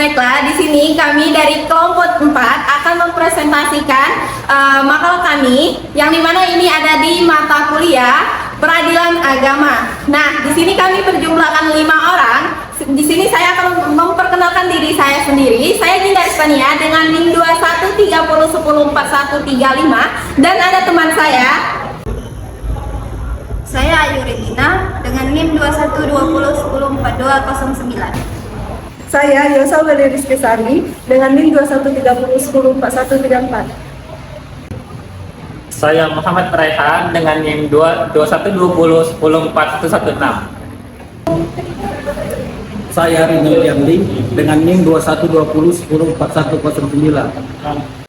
Baiklah, di sini kami dari kelompok 4 akan mempresentasikan makalah kami yang dimana ini ada di mata kuliah Peradilan Agama. Nah, di sini kami berjumlahkan 5 orang. Di sini saya akan memperkenalkan diri saya sendiri. Saya Dinda Ispania dengan NIM 2130104135 dan ada teman saya. Saya Ayu Regina dengan NIM 2120104209. Saya Yosa Valeris Kesari dengan NIM 2130104134. Saya Muhammad Raihan dengan NIM 2120104116. Saya Rinal Yamli dengan NIM 2120104109.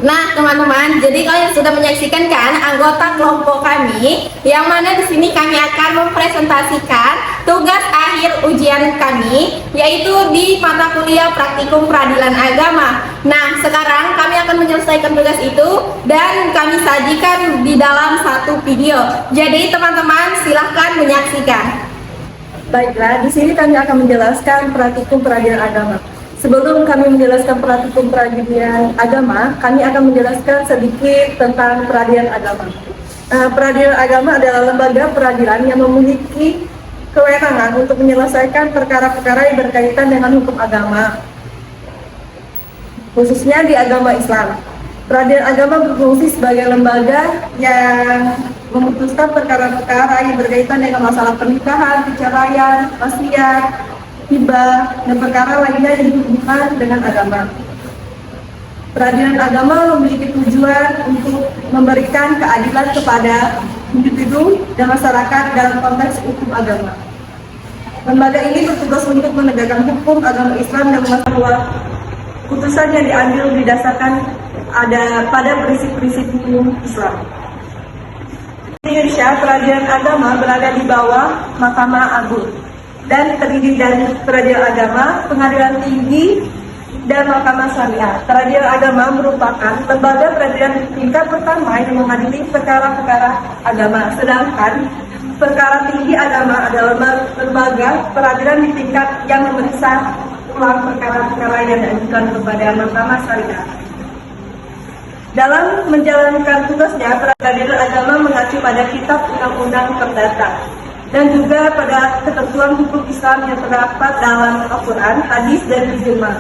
Nah, teman-teman, jadi kalian sudah menyaksikan kan anggota kelompok kami, yang mana di sini kami akan mempresentasikan tugas akhir ujian kami, yaitu di mata kuliah Praktikum Peradilan Agama. Nah, sekarang kami akan menyelesaikan tugas itu dan kami sajikan di dalam satu video. Jadi, teman-teman, silahkan menyaksikan. Baiklah, di sini kami akan menjelaskan Praktikum Peradilan Agama. Sebelum kami menjelaskan Praktikum Peradilan Agama, kami akan menjelaskan sedikit tentang peradilan agama. Peradilan agama adalah lembaga peradilan yang memiliki kewenangan untuk menyelesaikan perkara-perkara yang berkaitan dengan hukum agama, khususnya di agama Islam. Peradilan agama berfungsi sebagai lembaga yang memutuskan perkara-perkara yang berkaitan dengan masalah pernikahan, perceraian, wasiat, hibah, dan perkara lainnya yang berhubungan dengan agama. Peradilan agama memiliki tujuan untuk memberikan keadilan kepada individu dan masyarakat dalam konteks hukum agama. Lembaga ini bertugas untuk menegakkan hukum agama Islam dan memastikan bahwa putusan yang diambil didasarkan pada prinsip-prinsip hukum Islam. Di Indonesia, peradilan agama berada di bawah Mahkamah Agung dan terdiri dari peradilan agama, pengadilan tinggi, dan mahkamah syariah. Peradilan agama merupakan lembaga peradilan tingkat pertama yang mengadili perkara-perkara agama, sedangkan perkara tinggi agama adalah lembaga peradilan di tingkat yang memeriksa ulang perkara-perkara yang diajukan kepada mahkamah syariah. Dalam menjalankan tugasnya, peradilan agama mengacu pada kitab undang-undang perdata dan juga pada ketentuan hukum Islam yang terdapat dalam Al-Quran, hadis, dan ijma.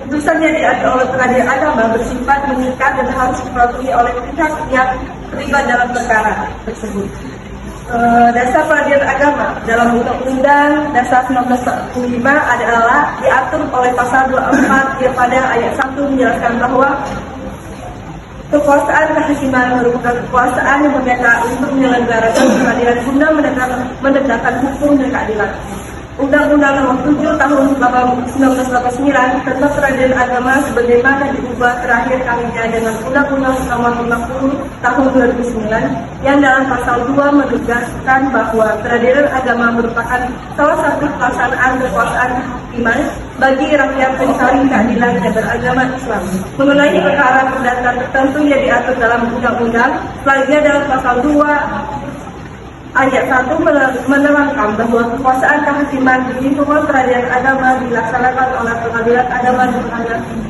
Putusan yang diambil oleh peradilan agama bersifat mengikat dan harus dipatuhi oleh pihak yang terlibat dalam perkara tersebut. Dasar peradilan agama dalam Undang-Undang Dasar 1945 adalah diatur oleh pasal 24 yang pada ayat 1 menjelaskan bahwa kekuasaan kehakiman merupakan kekuasaan yang merdeka untuk menyelenggarakan peradilan guna menegakkan hukum dan keadilan. Undang-Undang Nomor 7 Tahun 1989 tentang peradilan agama sebagaimana diubah terakhir kalinya dengan Undang-Undang Nomor 50 Tahun 2009 yang dalam pasal 2 menegaskan bahwa peradilan agama merupakan salah satu pelaksanaan kekuasaan kehakiman bagi rakyat pencari keadilan yang beragama Islam. Mengenai perkara perdata tertentu yang diatur dalam undang-undang, selanjutnya dalam pasal 2 ayat 1 menerangkan bahwa kekuasaan kehakiman di lingkungan peradilan agama dilaksanakan oleh pengadilan agama dan pengadilan tinggi.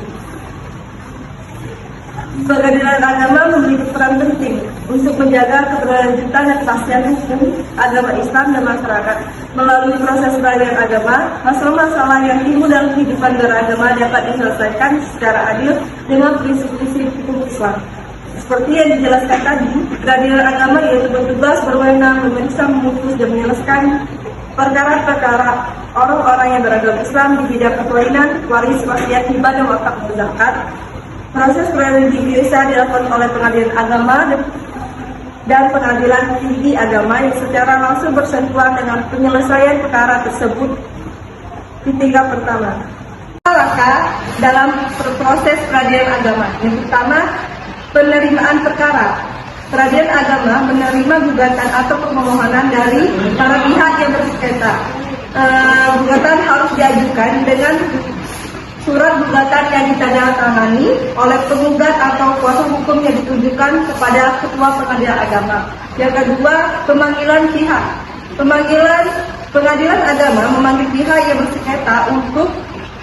Pengadilan agama memiliki peran penting untuk menjaga keberlanjutan dan kepastian hukum agama Islam dan masyarakat. Melalui proses peradilan agama, masalah-masalah yang timbul dalam kehidupan beragama dapat diselesaikan secara adil dengan prinsip-prinsip hukum Islam. Seperti yang dijelaskan tadi, peradilan agama yaitu bertugas berwenang memeriksa, memutus, dan menyelesaikan perkara-perkara orang-orang yang beragama Islam di bidang perkawinan, waris, wasiat, hibah, dan wakaf zakat. Proses peradilan di Indonesia dilakukan oleh pengadilan agama dan pengadilan tinggi agama yang secara langsung bersentuhan dengan penyelesaian perkara tersebut di tingkat pertama. Langkah dalam proses peradilan agama. Yang pertama, penerimaan perkara. Peradilan agama menerima gugatan atau permohonan dari para pihak yang bersengketa. Gugatan harus diajukan dengan surat gugatan yang ditandatangani oleh penggugat atau kuasa hukum yang ditujukan kepada ketua pengadilan agama. Yang kedua, pemanggilan pihak. Pengadilan agama memanggil pihak yang bersengketa untuk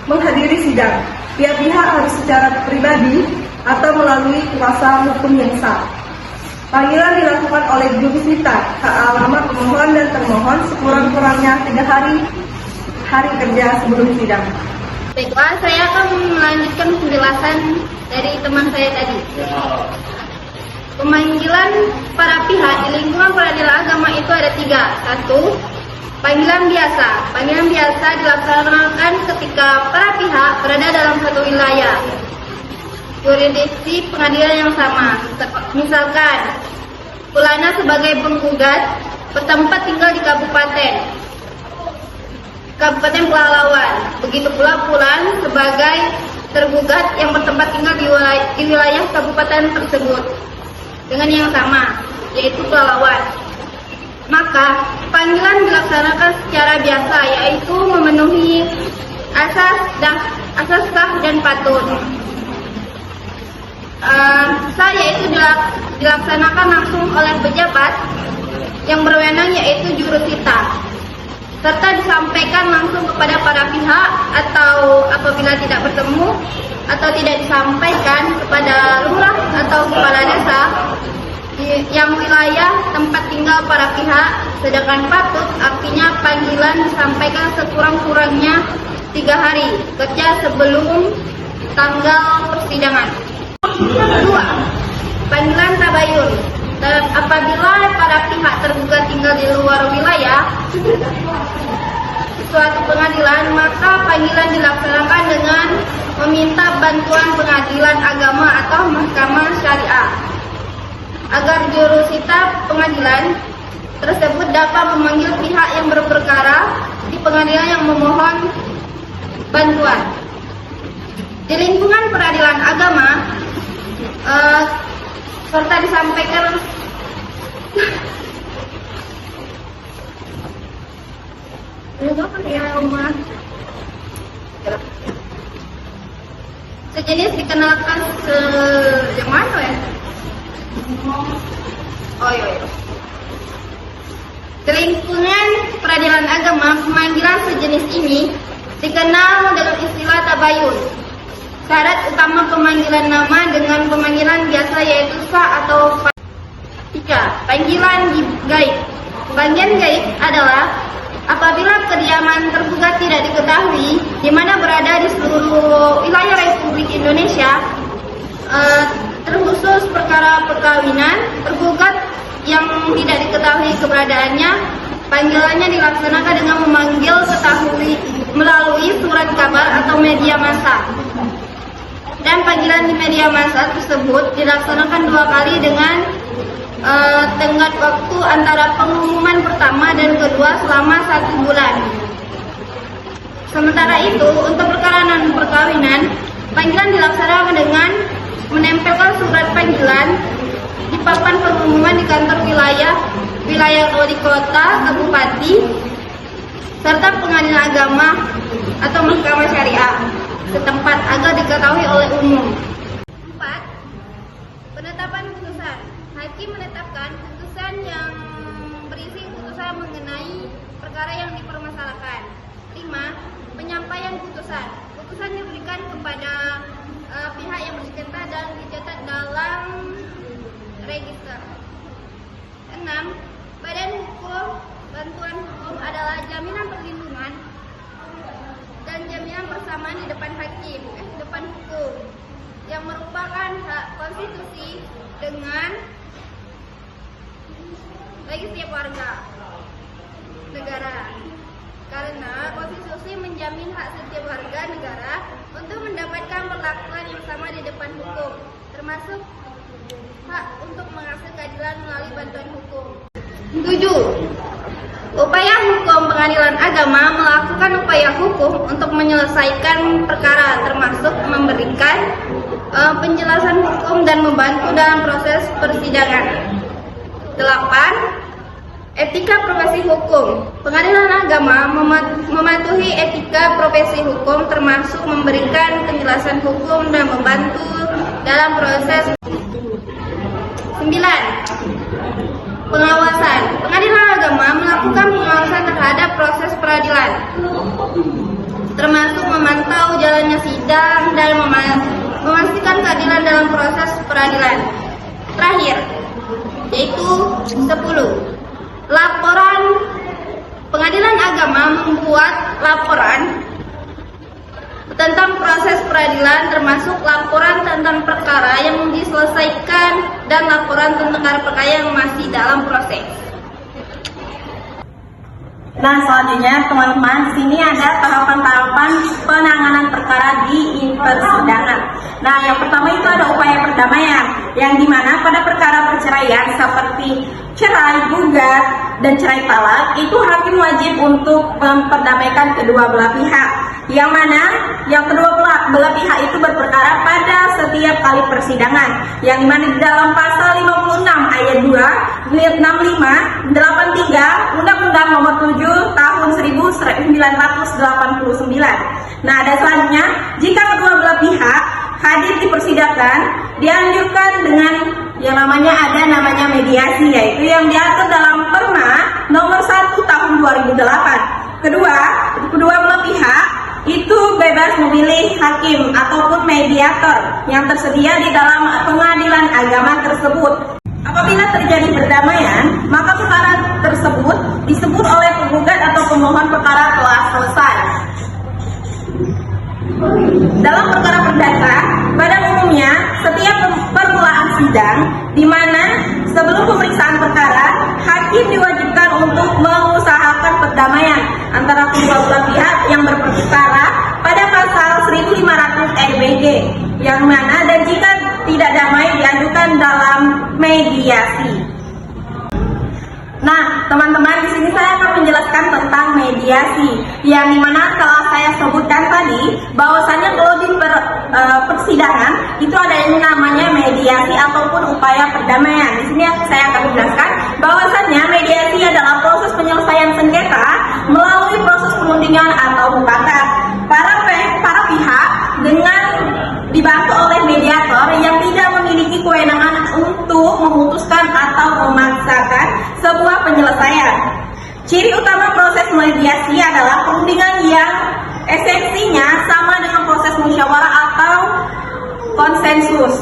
menghadiri sidang. Tiap pihak harus secara pribadi atau melalui kuasa hukum yang sah. Panggilan dilakukan oleh jurusita ke alamat pemohon dan termohon sekurang-kurangnya 3 hari kerja sebelum sidang. Baiklah, saya akan melanjutkan penjelasan dari teman saya tadi. Pemanggilan para pihak di lingkungan peradilan agama itu ada 3. 1. Panggilan biasa. Panggilan biasa dilaksanakan ketika para pihak berada dalam satu wilayah yurisdiksi pengadilan yang sama. Misalkan, Fulana sebagai penggugat bertempat tinggal di Kabupaten Pelalawan. Begitu pula Fulan sebagai tergugat yang bertempat tinggal di wilayah kabupaten tersebut dengan yang sama, yaitu Pelalawan. Maka panggilan dilaksanakan secara biasa, yaitu memenuhi asas sah dan patut. Sah yaitu dilaksanakan langsung oleh pejabat yang berwenang, yaitu jurusita, serta disampaikan langsung kepada para pihak, atau apabila tidak bertemu atau tidak disampaikan kepada lurah atau kepala desa yang wilayah tempat tinggal para pihak. Sedangkan patut artinya panggilan disampaikan sekurang-kurangnya 3 hari kerja sebelum tanggal persidangan. 2. Panggilan tabayun. Apabila para pihak tergugat tinggal di luar wilayah suatu pengadilan, maka panggilan dilaksanakan dengan meminta bantuan pengadilan agama atau mahkamah syariah agar jurusita pengadilan tersebut dapat memanggil pihak yang berperkara di pengadilan yang memohon bantuan. Di lingkungan peradilan agama serta disampaikan sejenis dikenalkan yang mana ya? Oh iya. Di lingkungan peradilan agama, pemanggilan sejenis ini dikenal dengan istilah tabayun. Syarat utama pemanggilan nama dengan pemanggilan biasa yaitu sah atau 3. Panggilan gaib. Panggilan gaib adalah apabila kediaman tergugat tidak diketahui di mana berada di seluruh wilayah Republik Indonesia, terkhusus perkara perkawinan, tergugat yang tidak diketahui keberadaannya, panggilannya dilaksanakan dengan memanggil ketahui melalui surat kabar atau media massa. Dan panggilan di media massa tersebut dilaksanakan 2 kali dengan tenggat waktu antara pengumuman pertama dan kedua selama 1 bulan. Sementara itu, untuk perkara non-perkawinan, panggilan dilaksanakan dengan menempelkan surat panggilan di papan pengumuman di kantor wilayah wali kota, kabupaten, serta pengadilan agama atau mahkamah syariah setempat agar diketahui oleh umum. 4. Penetapan putusan. Hakim menetapkan putusan yang berisi putusan mengenai perkara yang dipermasalahkan. 5. Penyampaian putusan. Putusan diberikan kepada pihak yang bersengketa dan dicatat dalam register. 6. Badan hukum. Bantuan hukum adalah jaminan perlindungan dan jaminan persamaan di depan hakim, depan hukum, yang merupakan hak konstitusi bagi setiap warga negara. Karena konstitusi menjamin hak setiap warga negara untuk mendapatkan perlakuan yang sama di depan hukum, termasuk hak untuk mengakses keadilan melalui bantuan hukum. 7. Upaya hukum pengadilan agama melakukan upaya hukum untuk menyelesaikan perkara, termasuk memberikan penjelasan hukum dan membantu dalam proses persidangan. 8. Etika profesi hukum. Pengadilan agama mematuhi etika profesi hukum, termasuk memberikan penjelasan hukum dan membantu dalam proses. 9. Pengawasan. Pengadilan agama melakukan pengawasan terhadap proses peradilan, termasuk memantau memantau jalannya sidang dan memastikan keadilan dalam proses peradilan. Terakhir, yaitu 10. Laporan Pengadilan Agama membuat laporan tentang proses peradilan, termasuk laporan tentang perkara yang diselesaikan dan laporan tentang perkara yang masih dalam proses. Nah, selanjutnya teman-teman, di sini ada tahapan-tahapan penanganan perkara di persidangan. Nah, yang pertama itu ada upaya perdamaian, yang dimana pada perkara perceraian seperti cerai, gugat, dan cerai talak, itu hakim wajib untuk memperdamaikan kedua belah pihak. Yang mana yang kedua belah pihak itu berperkara pada setiap kali persidangan, yang dimana di dalam pasal 56 ayat 2, 65, 83 Undang-Undang Nomor 7 Tahun 1989. Nah, ada selanjutnya, jika kedua belah pihak hadir di persidangan, dianjurkan dengan yang namanya mediasi, yaitu yang diatur dalam Perma Nomor 1 Tahun 2008. Kedua belah pihak itu bebas memilih hakim ataupun mediator yang tersedia di dalam pengadilan agama tersebut. Apabila terjadi perdamaian, maka perkara tersebut disebut oleh penggugat atau pemohon perkara telah selesai. Dalam perkara perdata, pada umumnya setiap permulaan sidang, di mana sebelum pemeriksaan perkara, hakim diwajibkan untuk mengusahakan perdamaian antara kedua belah pihak yang berperkara pada pasal 1500 RBG, yang mana dan jika tidak damai diajukan dalam mediasi. Nah, teman-teman, di sini saya akan menjelaskan tentang mediasi, yang dimana telah saya sebutkan tadi bahwasannya kalau di persidangan itu ada yang namanya mediasi ataupun upaya perdamaian. Di sini saya akan menjelaskan bahwasannya mediasi adalah proses penyelesaian sengketa melalui proses perundingan atau mufakat. Para pihak dengan dibantu oleh mediator yang tidak memiliki kewenangan untuk memutuskan atau memaksakan sebuah penyelesaian. Ciri utama proses mediasi adalah perundingan yang esensinya sama dengan proses musyawarah atau konsensus.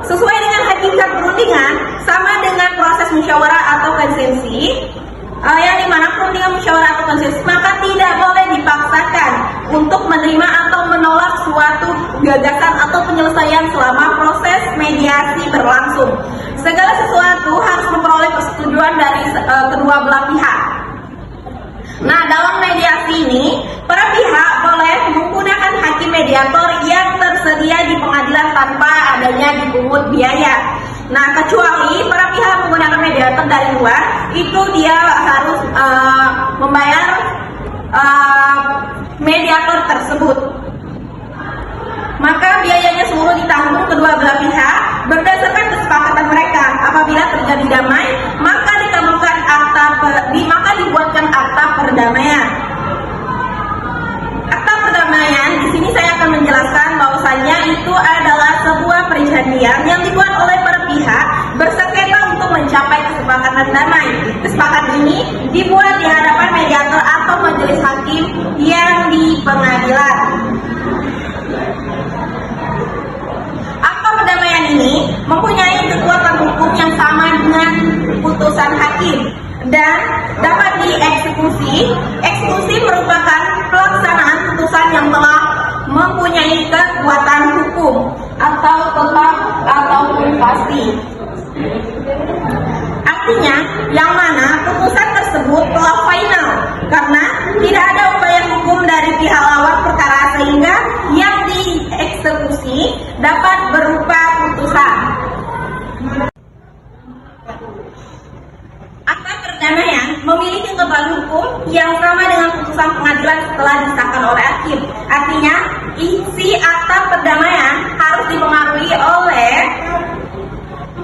Sesuai dengan hakikat perundingan, sama dengan proses musyawarah atau konsensi, yang dimana perundingan musyawarah atau konsensus, maka tidak boleh dipaksakan untuk menerima atau menolak suatu gagasan atau penyelesaian selama proses mediasi berlangsung. Segala sesuatu harus memperoleh persetujuan dari kedua belah pihak. Nah, dalam mediasi ini, para pihak boleh menggunakan hakim mediator yang tersedia di pengadilan tanpa adanya dipungut biaya. Nah, kecuali para pihak menggunakan mediator dari luar, itu dia harus membayar mediator tersebut. Maka biayanya seluruh ditanggung kedua belah pihak berdasarkan kesepakatan mereka. Apabila terjadi damai, maka dibuatkan akta perdamaian. Akta perdamaian di sini saya akan menjelaskan bahwasannya itu adalah sebuah perjanjian yang dibuat oleh para pihak bersengketa untuk mencapai kesepakatan damai. Kesepakatan ini dibuat di hadapan mediator atau majelis hakim yang di pengadilan. Akta perdamaian ini mempunyai kekuatan hukum yang sama dengan putusan hakim dan dapat dieksekusi. Eksekusi merupakan pelaksanaan putusan yang telah mempunyai kekuatan hukum atau tetap ataupun pasti. Artinya, yang mana putusan tersebut telah final karena tidak ada upaya hukum dari pihak lawan perkara, sehingga yang dieksekusi dapat berupa putusan. Akta perdamaian memiliki kekuatan hukum yang sama dengan putusan pengadilan setelah disahkan oleh hakim. Artinya, isi akta perdamaian harus dipengaruhi oleh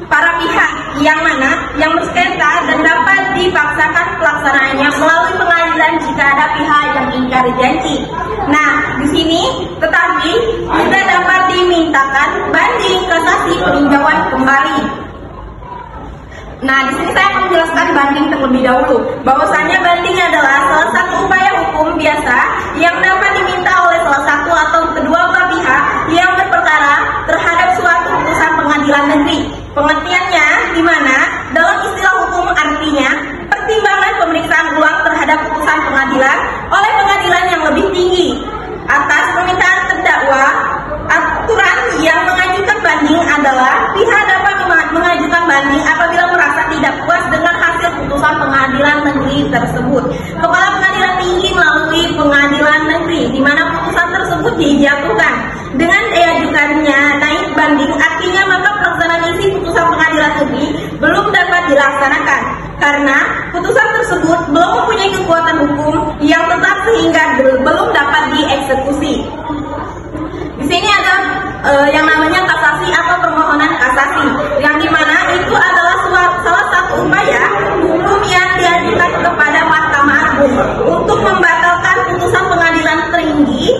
para pihak yang mana yang bersengketa dan dapat dipaksakan pelaksanaannya melalui pengadilan jika ada pihak yang ingkar janji. Nah, di sini tetapi juga dapat dimintakan banding, kasasi, peninjauan kembali. Nah, di sini saya akan menjelaskan banding terlebih dahulu. Bahwasanya banding adalah salah satu upaya hukum biasa yang dapat diminta oleh salah satu pengadilan oleh pengadilan yang lebih tinggi. Atas permintaan terdakwa, aturan yang mengajukan banding adalah pihak dapat mengajukan banding apabila merasa tidak puas dengan hasil putusan pengadilan negeri tersebut. Kepala Pengadilan Tinggi melalui pengadilan negeri di mana putusan tersebut dijatuhkan. Dengan diajukannya naik banding, artinya maka pelaksanaan isi putusan pengadilan negeri belum dapat dilaksanakan karena putusan tersebut belum mempunyai kekuatan hukum yang tetap sehingga belum dapat dieksekusi. Di sini ada yang namanya kasasi atau permohonan kasasi, yang dimana itu adalah salah satu upaya hukum yang diajukan kepada Mahkamah Agung untuk membatalkan putusan pengadilan tinggi,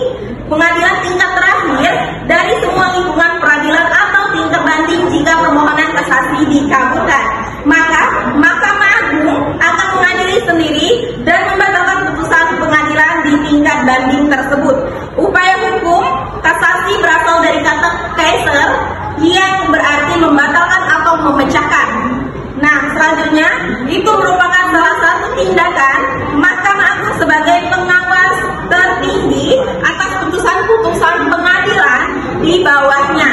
pengadilan tingkat terakhir dari semua lingkungan peradilan atau tingkat banding jika permohonan kasasi dikabulkan. Maka Mahkamah Agung akan mengadili sendiri dan membatalkan putusan pengadilan di tingkat banding tersebut. Upaya hukum kasasi berasal dari kata kaiser yang berarti membatalkan atau memecahkan. Nah, selanjutnya itu merupakan salah satu tindakan Mahkamah Agung sebagai pengawas tertinggi atas putusan-putusan pengadilan di bawahnya.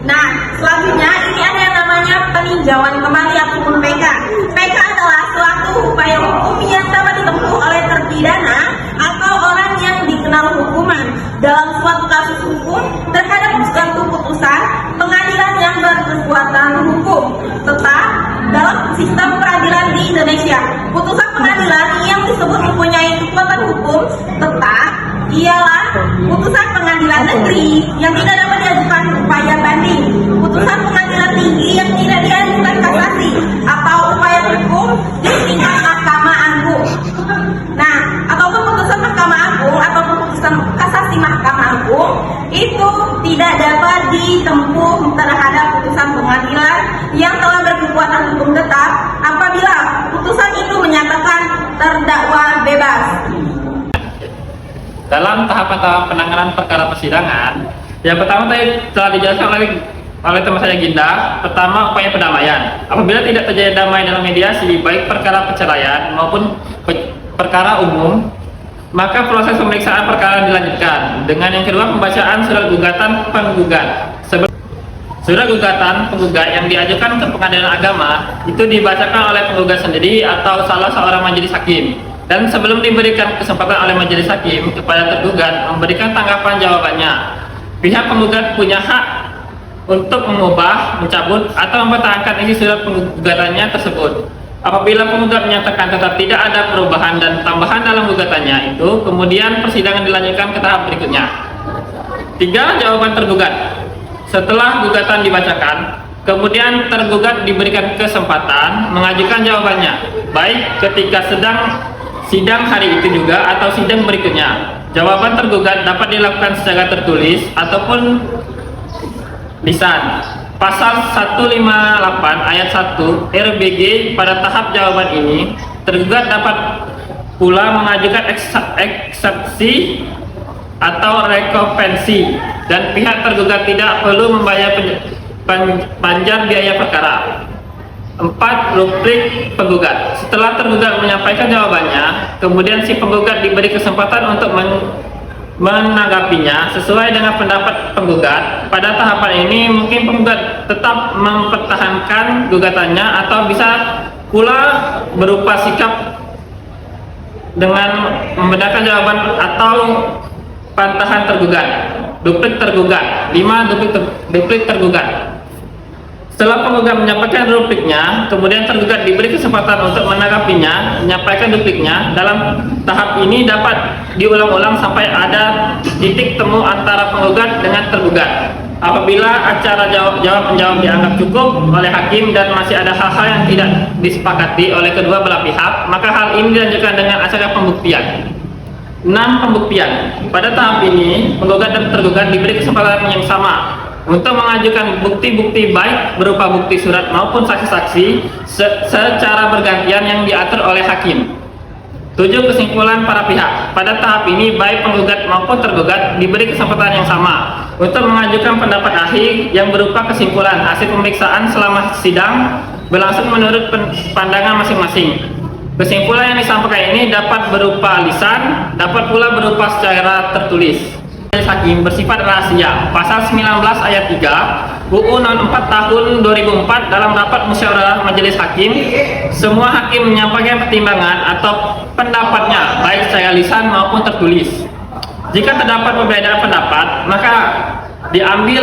Nah, selanjutnya ini ada yang namanya peninjauan kembali ataupun PK. PK adalah suatu upaya hukum yang dapat ditempuh oleh terpidana atau orang yang dikenal hukuman dalam suatu kasus hukum terhadap suatu putusan pengadilan yang berkekuatan hukum. Tetap dalam sistem peradilan di Indonesia, putusan pengadilan yang disebut mempunyai kekuatan hukum tetap ialah putusan pengadilan negeri yang tidak dapat diajukan upaya banding, putusan pengadilan tinggi yang tidak diajukan kasasi, atau upaya hukum di tingkat Mahkamah Agung. Nah, ataupun putusan Mahkamah Agung ataupun putusan kasasi Mahkamah Agung itu tidak dapat ditempuh terhadap putusan pengadilan yang telah berkekuatan hukum tetap apabila putusan itu menyatakan terdakwa bebas. Dalam tahapan-tahapan penanganan perkara persidangan, yang pertama tadi telah dijelaskan oleh teman saya Ginda. Pertama, upaya perdamaian. Apabila tidak terjadi damai dalam mediasi, baik perkara perceraian maupun perkara umum, maka proses pemeriksaan perkara dilanjutkan. Dengan yang kedua, pembacaan surat gugatan penggugat. Surat gugatan penggugat yang diajukan ke Pengadilan Agama itu dibacakan oleh penggugat sendiri atau salah seorang majelis hakim. Dan sebelum diberikan kesempatan oleh majelis hakim kepada tergugat memberikan tanggapan jawabannya, pihak penggugat punya hak untuk mengubah, mencabut, atau mempertahankan isi surat penggugatannya tersebut. Apabila penggugat menyatakan tetap tidak ada perubahan dan tambahan dalam gugatannya itu, kemudian persidangan dilanjutkan ke tahap berikutnya. 3. Jawaban tergugat. Setelah gugatan dibacakan, kemudian tergugat diberikan kesempatan mengajukan jawabannya, baik ketika sedang sidang hari itu juga atau sidang berikutnya. Jawaban tergugat dapat dilakukan secara tertulis ataupun lisan. Pasal 158 ayat 1 RBG pada tahap jawaban ini, tergugat dapat pula mengajukan eksepsi atau rekompensi dan pihak tergugat tidak perlu membayar panjang biaya perkara. 4. Rubrik penggugat. Setelah tergugat menyampaikan jawabannya, kemudian si penggugat diberi kesempatan untuk menanggapinya sesuai dengan pendapat penggugat. Pada tahapan ini mungkin penggugat tetap mempertahankan gugatannya atau bisa pula berupa sikap dengan membenarkan jawaban atau pantahan tergugat. Duplik tergugat. 5. Duplik tergugat. Setelah penggugat menyampaikan dupliknya, kemudian tergugat diberi kesempatan untuk menanggapinya, menyampaikan dupliknya. Dalam tahap ini dapat diulang-ulang sampai ada titik temu antara penggugat dengan tergugat. Apabila acara jawab-menjawab dianggap cukup oleh hakim dan masih ada hal-hal yang tidak disepakati oleh kedua belah pihak, maka hal ini dilanjutkan dengan acara pembuktian. 6. Pembuktian. Pada tahap ini, penggugat dan tergugat diberi kesempatan yang sama untuk mengajukan bukti-bukti baik berupa bukti surat maupun saksi-saksi secara bergantian yang diatur oleh hakim. 7. Kesimpulan para pihak. Pada tahap ini baik penggugat maupun tergugat diberi kesempatan yang sama untuk mengajukan pendapat akhir yang berupa kesimpulan hasil pemeriksaan selama sidang berlangsung menurut pandangan masing-masing. Kesimpulan yang disampaikan ini dapat berupa lisan, dapat pula berupa secara tertulis. Majelis Hakim bersifat rahasia. Pasal 19 ayat 3 UU 64 tahun 2004 dalam rapat musyawarah Majelis Hakim, semua hakim menyampaikan pertimbangan atau pendapatnya baik secara lisan maupun tertulis. Jika terdapat perbedaan pendapat, maka diambil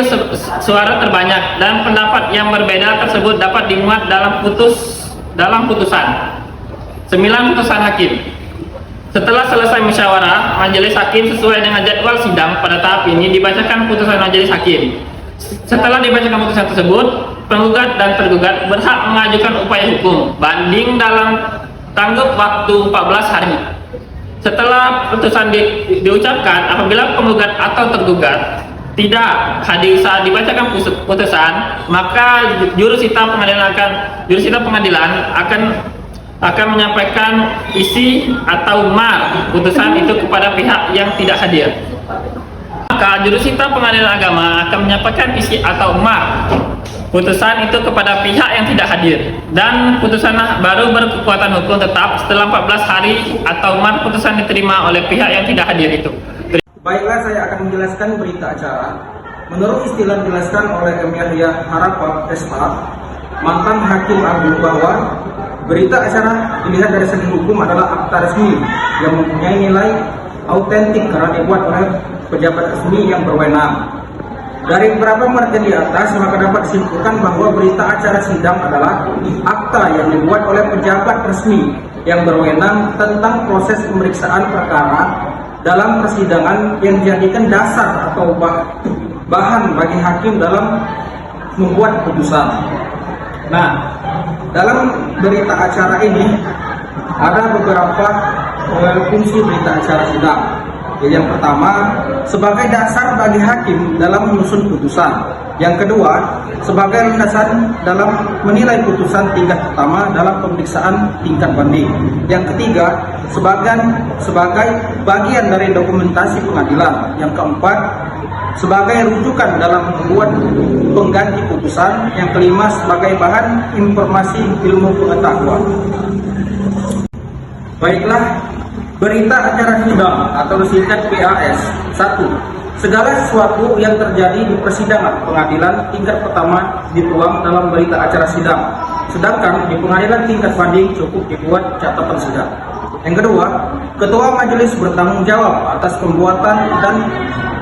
suara terbanyak dan pendapat yang berbeda tersebut dapat dimuat dalam putusan. 9 putusan hakim. Setelah selesai musyawarah Majelis Hakim sesuai dengan jadwal sidang pada tahap ini dibacakan putusan Majelis Hakim. Setelah dibacakan putusan tersebut, penggugat dan tergugat berhak mengajukan upaya hukum banding dalam tanggup waktu 14 hari. Setelah putusan diucapkan, apabila penggugat atau tergugat tidak hadir saat dibacakan putusan, maka jurusita pengadilan akan menyampaikan isi atau mar putusan itu kepada pihak yang tidak hadir. Maka jurusita pengadilan agama akan menyampaikan isi atau mar putusan itu kepada pihak yang tidak hadir, dan putusan baru berkekuatan hukum tetap setelah 14 hari atau mar putusan diterima oleh pihak yang tidak hadir itu. Baiklah, saya akan menjelaskan berita acara. Menurut istilah dijelaskan oleh M. Yahya Harapal Espat, mantan Hakim Agung, bahwa berita acara dilihat dari segi hukum adalah akta resmi yang mempunyai nilai autentik karena dibuat oleh pejabat resmi yang berwenang. Dari beberapa margin di atas, maka dapat disimpulkan bahwa berita acara sidang adalah akta yang dibuat oleh pejabat resmi yang berwenang tentang proses pemeriksaan perkara dalam persidangan yang dijadikan dasar atau bahan bagi hakim dalam membuat putusan. Nah, dalam berita acara ini ada beberapa fungsi berita acara sidang. Jadi yang pertama, sebagai dasar bagi hakim dalam menyusun putusan. Yang kedua, sebagai landasan dalam menilai putusan tingkat pertama dalam pemeriksaan tingkat banding. Yang ketiga, sebagai bagian dari dokumentasi pengadilan. Yang keempat, sebagai rujukan dalam membuat pengganti putusan. Yang kelima, sebagai bahan informasi ilmu pengetahuan. Baiklah, berita acara sidang atau disingkat BAS. 1. Segala sesuatu yang terjadi di persidangan pengadilan tingkat pertama dituang dalam berita acara sidang. Sedangkan di pengadilan tingkat banding cukup dibuat catatan sidang. Yang kedua, ketua majelis bertanggung jawab atas pembuatan dan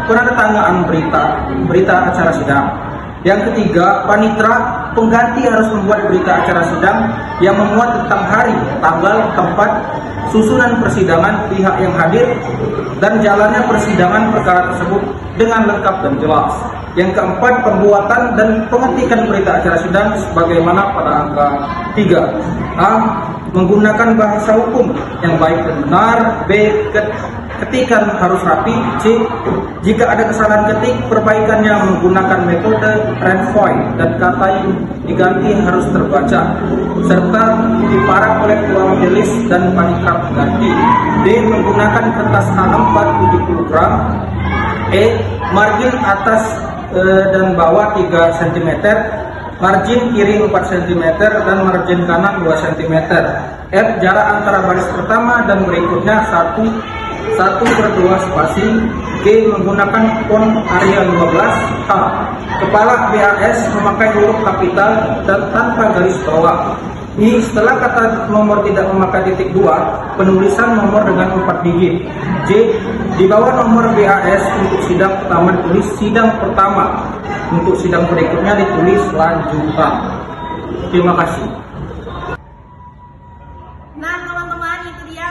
penandatanganan berita acara sidang. Yang ketiga, panitera pengganti harus membuat berita acara sidang yang memuat tentang hari, tanggal, tempat, susunan persidangan, pihak yang hadir, dan jalannya persidangan perkara tersebut dengan lengkap dan jelas. Yang keempat, pembuatan dan pengetikan berita acara sidang sebagaimana pada angka 3. A. Menggunakan bahasa hukum yang baik dan benar. B. Ketikan harus rapi. C. Jika ada kesalahan ketik, perbaikannya menggunakan metode Renvoy dan kata yang diganti harus terbaca, serta diparang oleh ketua majelis dan panitia pengganti. D. Menggunakan kertas A4 70 gram. E. Margin atas dan bawah 3 cm, margin kiri 4 cm, dan margin kanan 2 cm. F. Jarak antara baris pertama dan berikutnya 1/2 spasi. G. Menggunakan font Arial 12. H. Kepala BAS memakai huruf kapital dan tanpa garis bawah. I. Setelah kata nomor tidak memakai titik 2, penulisan nomor dengan 4 digit. J. Di bawah nomor BAS untuk sidang pertama ditulis sidang pertama. Untuk sidang berikutnya ditulis lanjutan. Terima kasih. Nah teman-teman, itu dia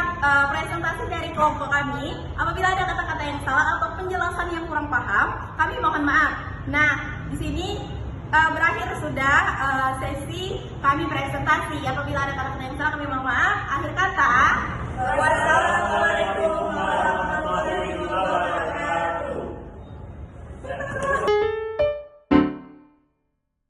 presentasi dari kelompok kami. Apabila ada kata-kata yang salah atau penjelasan yang kurang paham, kami mohon maaf. Nah, di sini berakhir sudah sesi kami presentasi. Apabila ada kata-kata yang salah, kami mohon maaf. Akhir kata, wassalam.